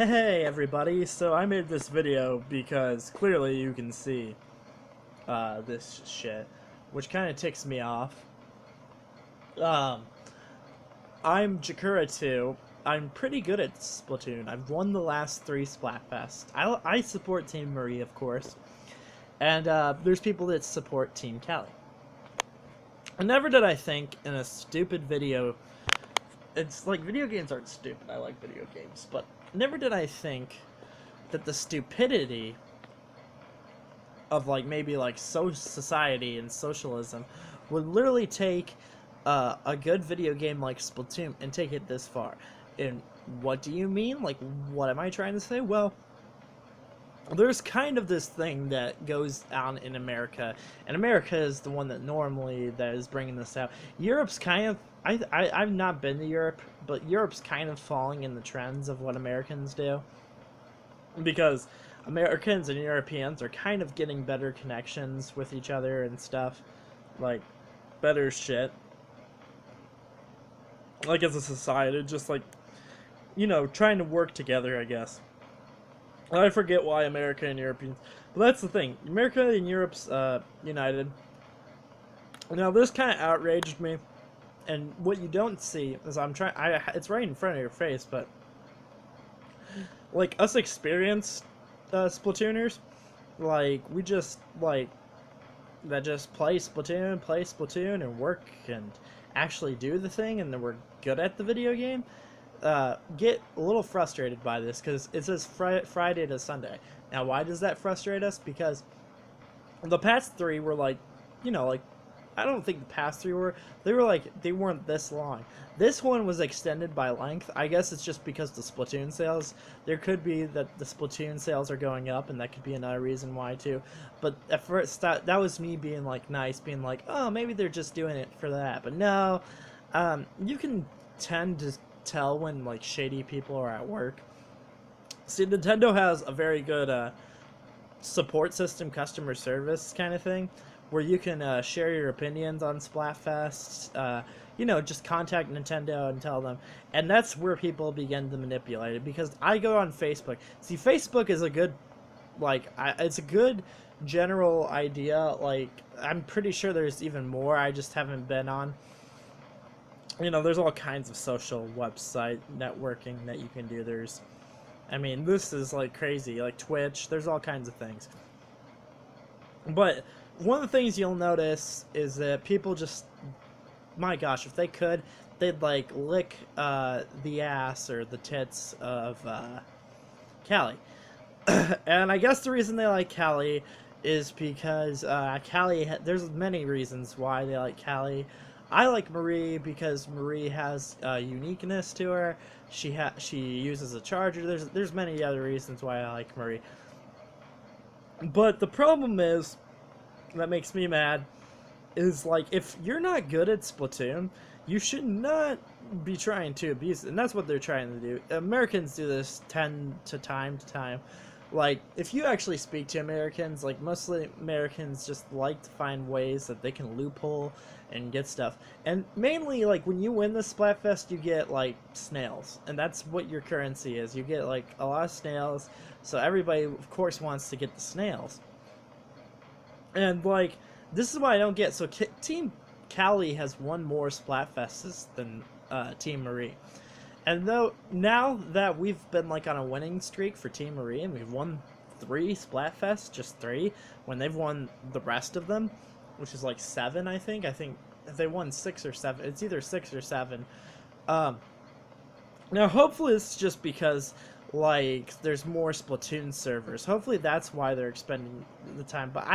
Hey everybody, so I made this video because clearly you can see this shit, which kind of ticks me off. Um, I'm Jakura 2. I'm pretty good at Splatoon. I've won the last 3 Splatfest. I support Team Marie, of course, and there's people that support Team Callie. And never did I think in a stupid video, it's like video games aren't stupid, I like video games, but never did I think that the stupidity of like maybe like society and socialism would literally take a good video game like Splatoon and take it this far. And what do you mean? Like, what am I trying to say? Well, there's kind of this thing that goes on in America, and America is the one that normally that is bringing this out. Europe's kind of I've not been to Europe, but Europe's kind of falling in the trends of what Americans do, because Americans and Europeans are kind of getting better connections with each other and stuff, like better shit, like as a society, just like, trying to work together, I guess. I forget why America and Europeans, but that's the thing. America and Europe's united. Now this kind of outraged me, and what you don't see is it's right in front of your face, but like us experienced Splatooners, like we just just play Splatoon, and work and actually do the thing, and then we're good at the video game. Get a little frustrated by this because it says Friday to Sunday. Now, why does that frustrate us? Because the past 3 were like, I don't think the past 3 were. They weren't this long. This one was extended by length. I guess it's just because the Splatoon sales. There could be that the Splatoon sales are going up, and that could be another reason why too. But at first, that was me being like nice, being like, oh, maybe they're just doing it for that. But no, you can tend to tell when like shady people are at work. See, Nintendo has a very good support system, customer service kind of thing, where you can share your opinions on Splatfest. Just contact Nintendo and tell them, and that's where people begin to manipulate it. Because I go on Facebook. See, Facebook is a good, it's a good general idea. Like, I'm pretty sure there's even more. I just haven't been on. There's all kinds of social website networking that you can do. This is like crazy, like Twitch, there's all kinds of things. But one of the things you'll notice is that people just, my gosh, if they could, they'd like lick the ass or the tits of Callie. And I guess the reason they like Callie is because Callie, there's many reasons why they like Callie. I like Marie because Marie has uniqueness to her. She uses a charger. There's many other reasons why I like Marie. But the problem is, that makes me mad, is like, if you're not good at Splatoon, you should not be trying to abuse it. And that's what they're trying to do. Americans do this time to time. Like, if you actually speak to Americans, like, mostly Americans just like to find ways that they can loophole and get stuff. And mainly, like, when you win the Splatfest, you get, like, snails. And that's what your currency is. You get, like, a lot of snails. So everybody, of course, wants to get the snails. And, like, this is what I don't get. So Team Callie has won more Splatfests than Team Marie. And though now that we've been like on a winning streak for Team Marie, and we've won 3 Splatfests, just 3, when they've won the rest of them, which is like 7, I think they won 6 or 7. It's either 6 or 7. Now hopefully it's just because like there's more Splatoon servers. Hopefully that's why they're expending the time. But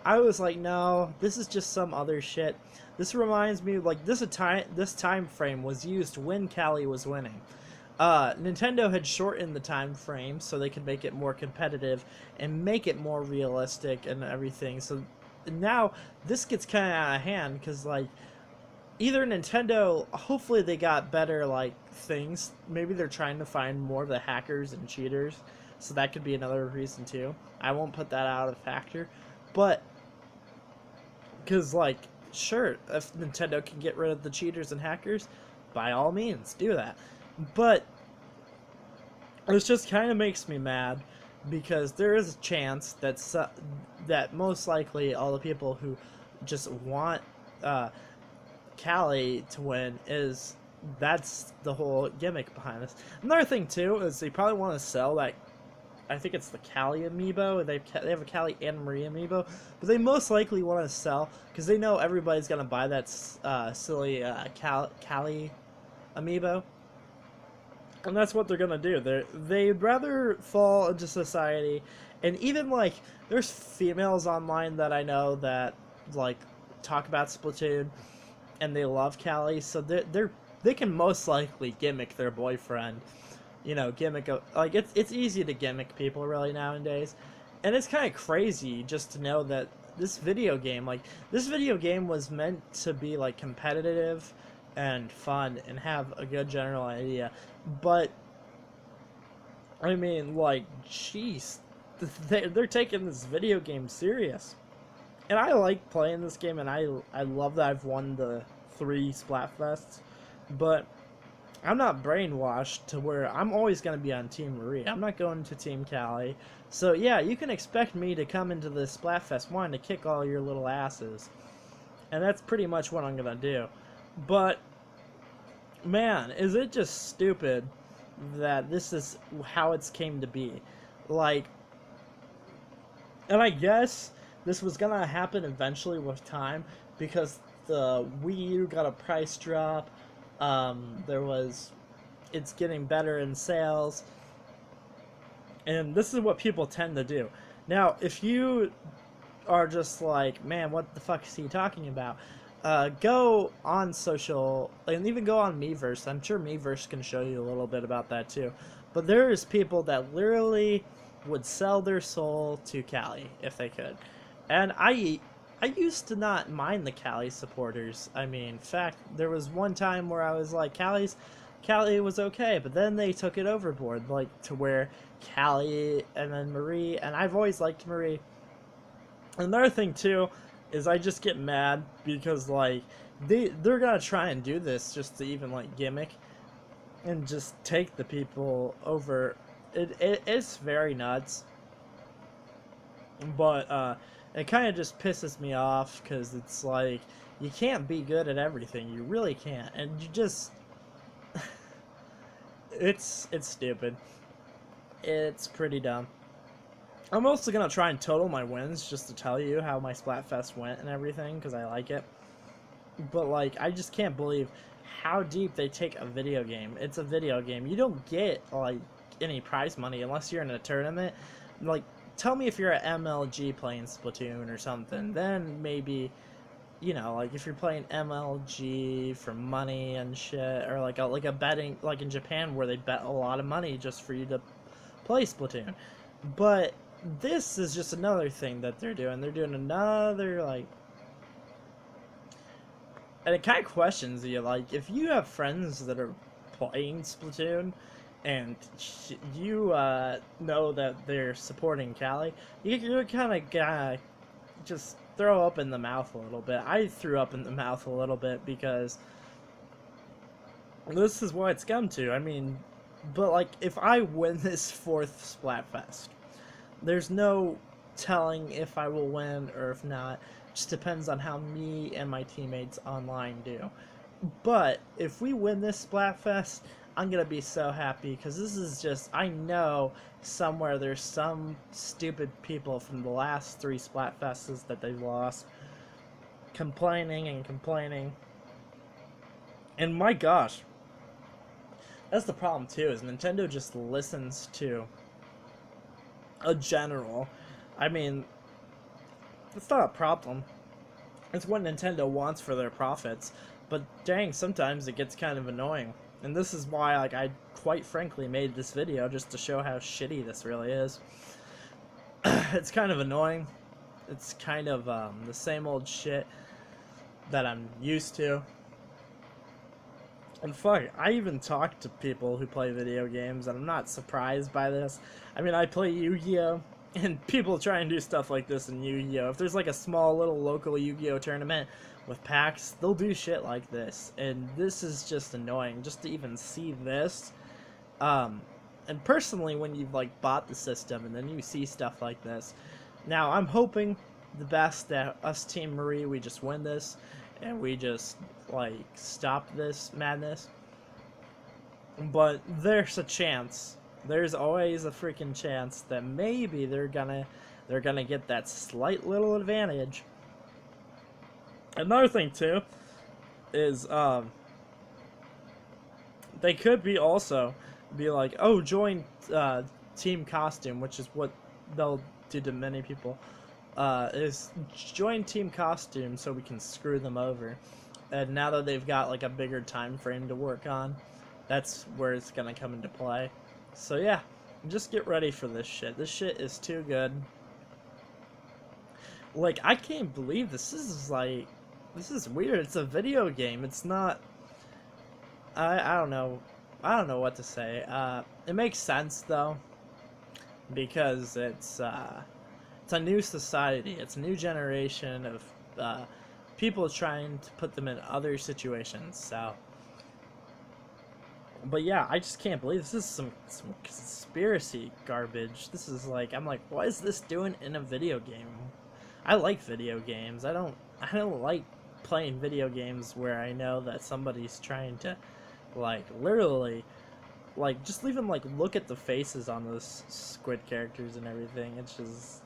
I was like, no, this is just some other shit. This reminds me, like, this time frame was used when Callie was winning. Nintendo had shortened the time frame so they could make it more competitive and make it more realistic and everything. So now this gets kind of out of hand because, like, either Nintendo, hopefully they got better, like, things. Maybe they're trying to find more of the hackers and cheaters. So that could be another reason, too. I won't put that out of the factor. But, because, like, sure, if Nintendo can get rid of the cheaters and hackers, by all means, do that. But It just kind of makes me mad because there is a chance that that most likely all the people who just want uh, Callie to win is that's the whole gimmick behind this. Another thing too is they probably want to sell that. I think it's the Callie amiibo. They have a Callie and Marie amiibo, but they most likely want to sell because they know everybody's gonna buy that silly Callie amiibo. And that's what they're gonna do. They'd rather fall into society, and even like there's females online that I know that like talk about Splatoon, and they love Callie, so they can most likely gimmick their boyfriend. You know, like it's easy to gimmick people really nowadays, and it's kind of crazy just to know that this video game was meant to be like competitive and fun and have a good general idea. But I mean, like, jeez, they're taking this video game serious, and I like playing this game, and I love that I've won the 3 Splatfests, but I'm not brainwashed to where I'm always going to be on Team Marie. I'm not going to Team Callie. So yeah, you can expect me to come into the Splatfest 1 to kick all your little asses, and that's pretty much what I'm going to do. But man, is it just stupid that this is how it's came to be. Like, and I guess this was gonna happen eventually with time because the Wii U got a price drop. It's getting better in sales, and this is what people tend to do. Now, if you are just like, man, what the fuck is he talking about? Go on social, and even go on Miiverse. I'm sure Miiverse can show you a little bit about that too. But there's people that literally would sell their soul to Callie if they could. And I used to not mind the Callie supporters. I mean, in fact, there was one time where I was like, Callie was okay, but then they took it overboard, like to where Callie and then Marie, and I've always liked Marie. Another thing too is I just get mad because like they're gonna try and do this just to even like gimmick and just take the people over. It's very nuts, but it kind of just pisses me off because it's like you can't be good at everything. You really can't, and you just it's stupid. It's pretty dumb. I'm also gonna try and total my wins just to tell you how my Splatfest went and everything because I like it. But like, I just can't believe how deep they take a video game. It's a video game. You don't get like any prize money unless you're in a tournament. Like, tell me if you're at MLG playing Splatoon or something. Then maybe, you know, like if you're playing MLG for money and shit, or like a betting, like in Japan where they bet a lot of money just for you to play Splatoon. But this is just another thing that they're doing. They're doing another, like, and it kind of questions you, like, if you have friends that are playing Splatoon and you know that they're supporting Callie, you're kind of gonna just throw up in the mouth a little bit. I threw up in the mouth a little bit because this is what it's come to. I mean, but like, if I win this 4th Splatfest, there's no telling if I will win or if not. It just depends on how me and my teammates online do. But if we win this Splatfest, I'm going to be so happy because this is just, I know somewhere there's some stupid people from the last 3 Splatfests that they've lost complaining and complaining. And my gosh, that's the problem too, is Nintendo just listens to a general. I mean, it's not a problem. It's what Nintendo wants for their profits. But dang, sometimes it gets kind of annoying. And this is why, like, I quite frankly made this video just to show how shitty this really is. It's kind of annoying. It's kind of the same old shit that I'm used to. And fuck, I even talk to people who play video games, and I'm not surprised by this. I mean, I play Yu-Gi-Oh! And people try and do stuff like this in Yu-Gi-Oh! If there's like a small little local Yu-Gi-Oh! Tournament with packs, they'll do shit like this. And this is just annoying, just to even see this. And personally, when you've like bought the system and then you see stuff like this, now I'm hoping the best that us Team Marie, we just win this and we just like stop this madness. But there's a chance. There's always a freaking chance that maybe they're gonna get that slight little advantage. Another thing too is they could be also be like, oh, join Team Costume, which is what they'll do to many people. Is join Team Costume so we can screw them over. And now that they've got like a bigger time frame to work on, that's where it's gonna come into play. So yeah, just get ready for this shit. This shit is too good. Like, I can't believe this is like, this is weird. It's a video game. It's not. I don't know. I don't know what to say. It makes sense though, because it's a new society. It's a new generation of people trying to put them in other situations. So, but yeah, I just can't believe this is some conspiracy garbage. This is like, I'm like, what is this doing in a video game? I like video games. I don't like playing video games where I know that somebody's trying to, like, literally, like, just even like look at the faces on those squid characters and everything. It's just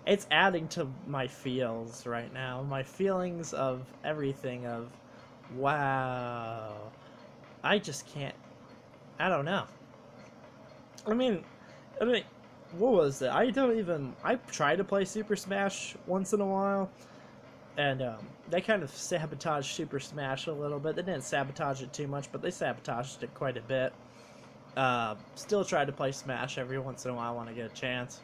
it's adding to my feels right now. My feelings of everything of, wow. I just can't. I don't know. I mean, what was it? I try to play Super Smash once in a while, and they kind of sabotaged Super Smash a little bit. They didn't sabotage it too much, but they sabotaged it quite a bit. Still try to play Smash every once in a while when I get a chance.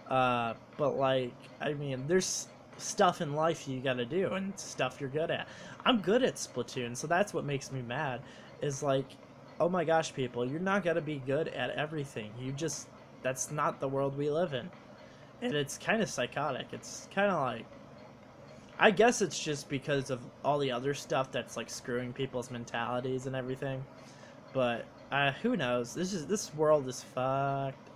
But like, I mean, there's stuff in life you gotta do and stuff you're good at. I'm good at Splatoon, so that's what makes me mad. Is like, oh my gosh, people, you're not gonna be good at everything. That's not the world we live in. And it's kind of psychotic. It's kind of like, I guess it's just because of all the other stuff that's like screwing people's mentalities and everything. But who knows? This world is fucked